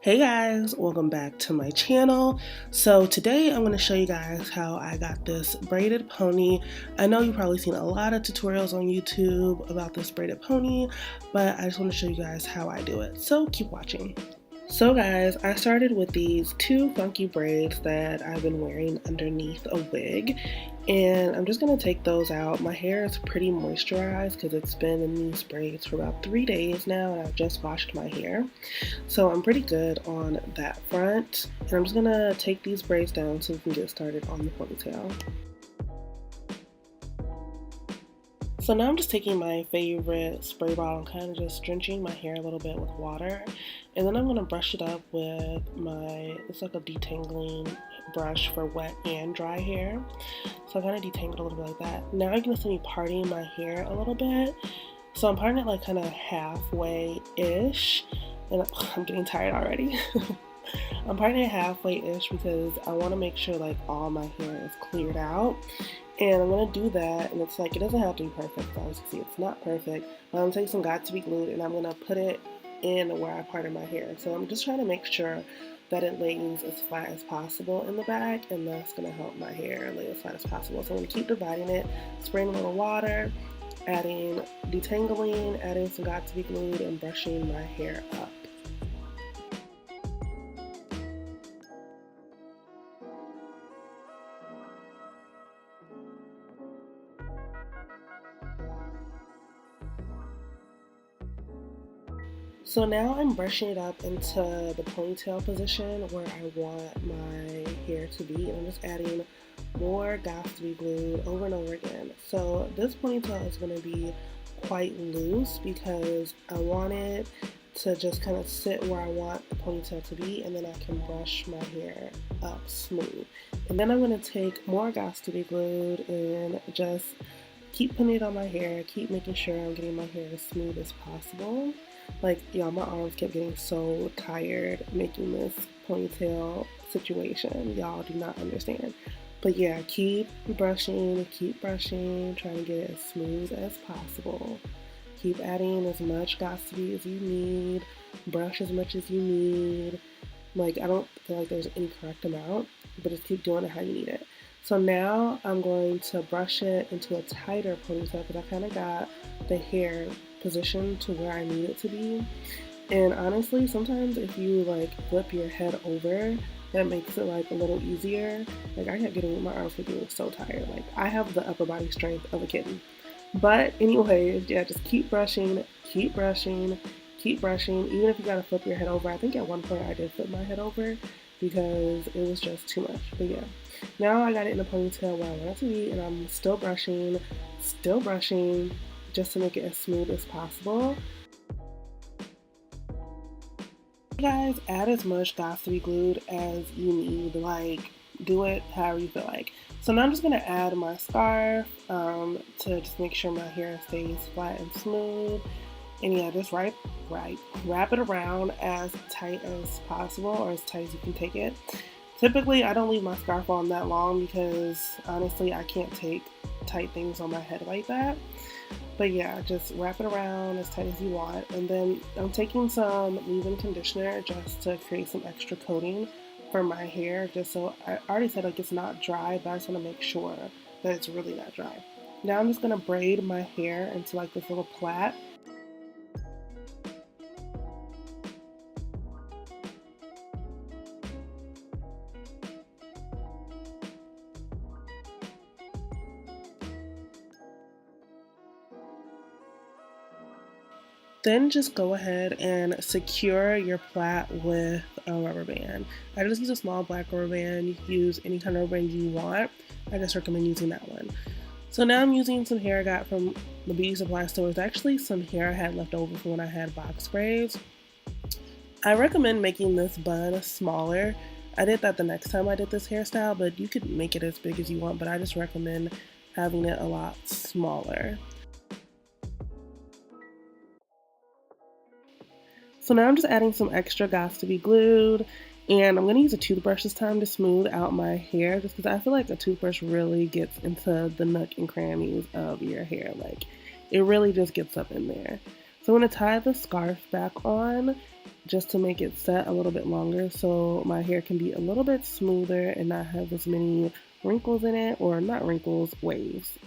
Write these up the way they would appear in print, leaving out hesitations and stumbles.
Hey guys, welcome back to my channel. So today I'm going to show you guys how I got this braided pony. I know you've probably seen a lot of tutorials on YouTube about this braided pony, but I just want to show you guys how I do it. So keep watching. So guys, I started with these two funky braids that I've been wearing underneath a wig, and I'm just going to take those out. My hair is pretty moisturized because it's been in these braids for about 3 days now, and I've just washed my hair. So I'm pretty good on that front, and I'm just going to take these braids down so we can get started on the ponytail. So now I'm just taking my favorite spray bottle and kind of just drenching my hair a little bit with water. And then I'm going to brush it up with it's like a detangling brush for wet and dry hair. So I kind of detangled a little bit like that. Now you're going to see me parting my hair a little bit. So I'm parting it like kind of halfway-ish. And I'm getting tired already. I'm parting it halfway-ish because I want to make sure like all my hair is cleared out. And I'm going to do that, and it's like, it doesn't have to be perfect, as you can see, it's not perfect, but I'm going to take some Got2b glue, and I'm going to put it in where I parted my hair. So I'm just trying to make sure that it lays as flat as possible in the back, and that's going to help my hair lay as flat as possible. So I'm going to keep dividing it, spraying a little water, adding detangling, adding some Got2b glue, and brushing my hair up. So now I'm brushing it up into the ponytail position where I want my hair to be, and I'm just adding more Got2b glue over and over again. So this ponytail is going to be quite loose because I want it to just kind of sit where I want the ponytail to be, and then I can brush my hair up smooth. And then I'm going to take more Got2b glue and just keep putting it on my hair, keep making sure I'm getting my hair as smooth as possible. Like, y'all, my arms kept getting so tired making this ponytail situation. Y'all do not understand. But yeah, keep brushing, trying to get it as smooth as possible. Keep adding as much Got2b as you need, brush as much as you need. Like, I don't feel like there's any correct amount, but just keep doing it how you need it. So now I'm going to brush it into a tighter ponytail because I kind of got the hair positioned to where I need it to be. And honestly, sometimes if you like flip your head over, that makes it like a little easier. Like, I kept getting, my arms were getting so tired. Like, I have the upper body strength of a kitten. But anyways, yeah, just keep brushing, keep brushing. Even if you gotta flip your head over. I think at one point I did flip my head over because it was just too much. But yeah, now I got it in a ponytail where I want it to be, and I'm still brushing, just to make it as smooth as possible. Guys, add as much Got2b glue as you need. Like, do it however you feel like. So now I'm just gonna add my scarf to just make sure my hair stays flat and smooth. And yeah, just wrap it around as tight as possible, or as tight as you can take it. Typically, I don't leave my scarf on that long because honestly, I can't take tight things on my head like that. But yeah, just wrap it around as tight as you want. And then I'm taking some leave-in conditioner just to create some extra coating for my hair. Just so, I already said like it's not dry, but I just want to make sure that it's really not dry. Now I'm just going to braid my hair into like this little plait. Then just go ahead and secure your plait with a rubber band. I just use a small black rubber band. You can use any kind of rubber band you want. I just recommend using that one. So now I'm using some hair I got from the beauty supply store. It's actually some hair I had left over from when I had box braids. I recommend making this bun smaller. I did that the next time I did this hairstyle, but you could make it as big as you want, but I just recommend having it a lot smaller. So now I'm just adding some extra Got2b glued, and I'm going to use a toothbrush this time to smooth out my hair, just because I feel like a toothbrush really gets into the nook and crannies of your hair. Like, it really just gets up in there. So I'm going to tie the scarf back on just to make it set a little bit longer so my hair can be a little bit smoother and not have as many wrinkles in it, or not wrinkles, waves.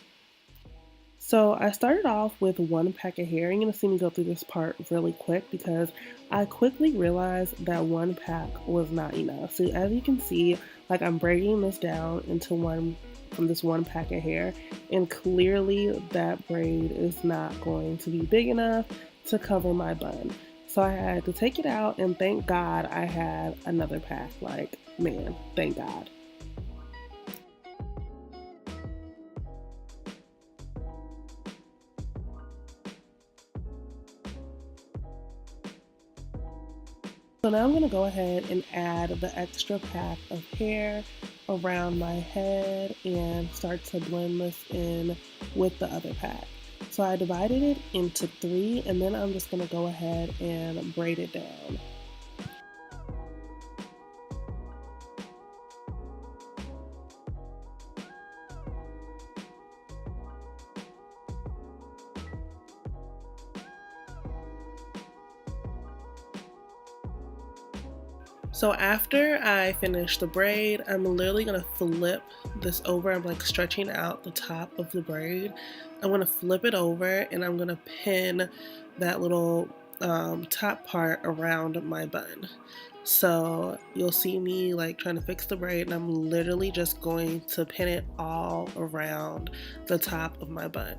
So I started off with one pack of hair. You're going to see me go through this part really quick because I quickly realized that one pack was not enough. So as you can see, like I'm braiding this down into one from this one pack of hair, and clearly that braid is not going to be big enough to cover my bun. So I had to take it out, and thank God I had another pack. Like, man, thank God. So now I'm going to go ahead and add the extra pack of hair around my head and start to blend this in with the other pack. So I divided it into three, and then I'm just going to go ahead and braid it down. So after I finish the braid, I'm literally gonna flip this over. I'm like stretching out the top of the braid. I'm gonna flip it over and I'm gonna pin that little top part around my bun. So you'll see me like trying to fix the braid, and I'm literally just going to pin it all around the top of my bun.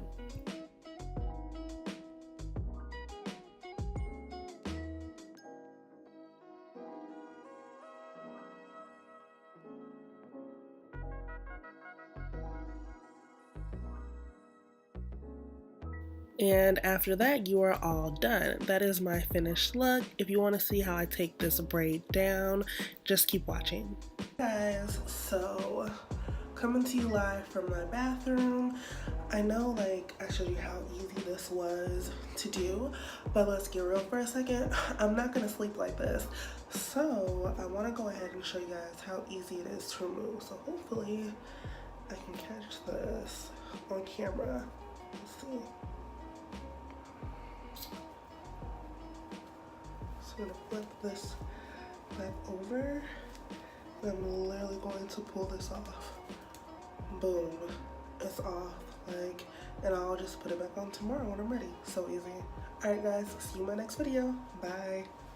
And after that, you are all done. That is my finished look. If you want to see how I take this braid down, just keep watching. Guys, so coming to you live from my bathroom. I know like I showed you how easy this was to do, but let's get real for a second. I'm not gonna sleep like this. So I wanna go ahead and show you guys how easy it is to remove. So hopefully I can catch this on camera. Let's see. So I'm gonna flip this back over. I'm literally going to pull this off. Boom, it's off. Like, and I'll just put it back on tomorrow when I'm ready. So easy. Alright guys, see you in my next video. Bye.